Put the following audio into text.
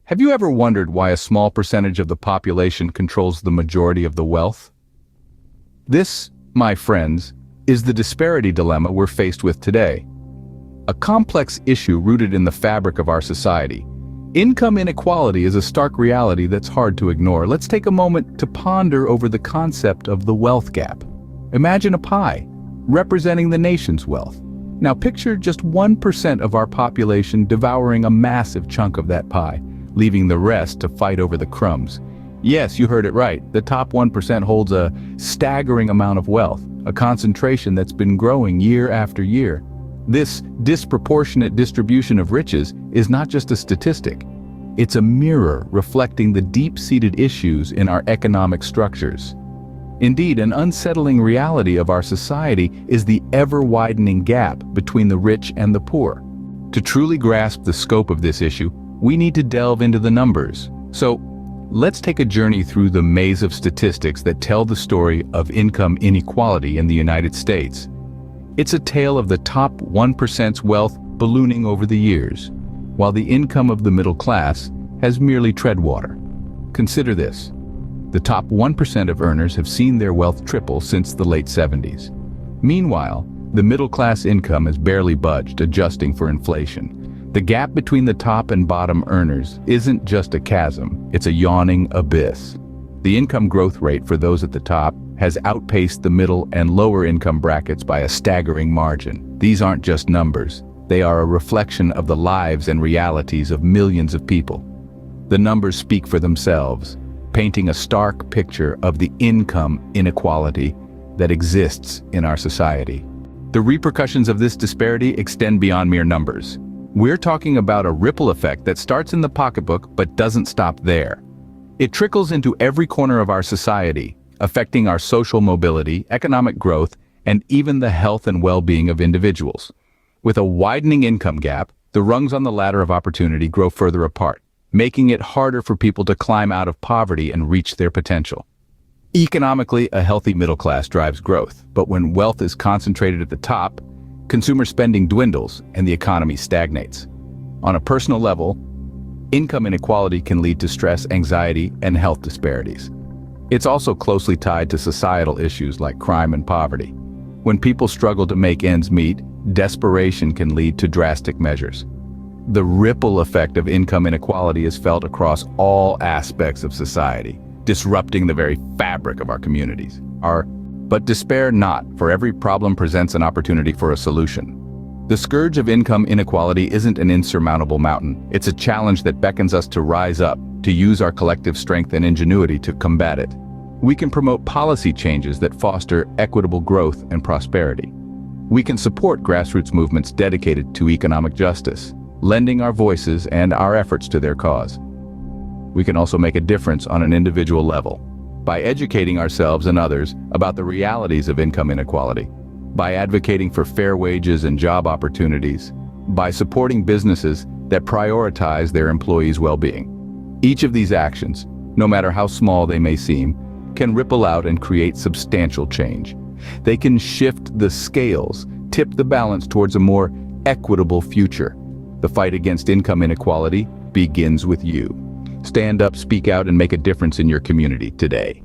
Have you ever wondered why a small percentage of the population controls the majority of the wealth? This, my friends, is the disparity dilemma we're faced with today. A complex issue rooted in the fabric of our society. Income inequality is a stark reality that's hard to ignore. Let's take a moment to ponder over the concept of the wealth gap. Imagine a pie, representing the nation's wealth. Now picture just 1% of our population devouring a massive chunk of that pie, leaving the rest to fight over the crumbs. Yes, you heard it right. The top 1% holds a staggering amount of wealth, a concentration that's been growing year after year. This disproportionate distribution of riches is not just a statistic. It's a mirror reflecting the deep-seated issues in our economic structures. Indeed, an unsettling reality of our society is the ever-widening gap between the rich and the poor. To truly grasp the scope of this issue, we need to delve into the numbers. So, let's take a journey through the maze of statistics that tell the story of income inequality in the United States. It's a tale of the top 1%'s wealth ballooning over the years, while the income of the middle class has merely tread water. Consider this. The top 1% of earners have seen their wealth triple since the late 70s. Meanwhile, the middle class income has barely budged, adjusting for inflation. The gap between the top and bottom earners isn't just a chasm, it's a yawning abyss. The income growth rate for those at the top has outpaced the middle and lower income brackets by a staggering margin. These aren't just numbers, they are a reflection of the lives and realities of millions of people. The numbers speak for themselves, painting a stark picture of the income inequality that exists in our society. The repercussions of this disparity extend beyond mere numbers. We're talking about a ripple effect that starts in the pocketbook but doesn't stop there. It trickles into every corner of our society, affecting our social mobility, economic growth, and even the health and well-being of individuals. With a widening income gap, the rungs on the ladder of opportunity grow further apart, making it harder for people to climb out of poverty and reach their potential. Economically, a healthy middle class drives growth, but when wealth is concentrated at the top, consumer spending dwindles and the economy stagnates. On a personal level, income inequality can lead to stress, anxiety, and health disparities. It's also closely tied to societal issues like crime and poverty. When people struggle to make ends meet, desperation can lead to drastic measures. The ripple effect of income inequality is felt across all aspects of society, disrupting the very fabric of our communities. But despair not, for every problem presents an opportunity for a solution. The scourge of income inequality isn't an insurmountable mountain. It's a challenge that beckons us to rise up, to use our collective strength and ingenuity to combat it. We can promote policy changes that foster equitable growth and prosperity. We can support grassroots movements dedicated to economic justice, lending our voices and our efforts to their cause. We can also make a difference on an individual level, by educating ourselves and others about the realities of income inequality, by advocating for fair wages and job opportunities, by supporting businesses that prioritize their employees' well-being. Each of these actions, no matter how small they may seem, can ripple out and create substantial change. They can shift the scales, tip the balance towards a more equitable future. The fight against income inequality begins with you. Stand up, speak out, and make a difference in your community today.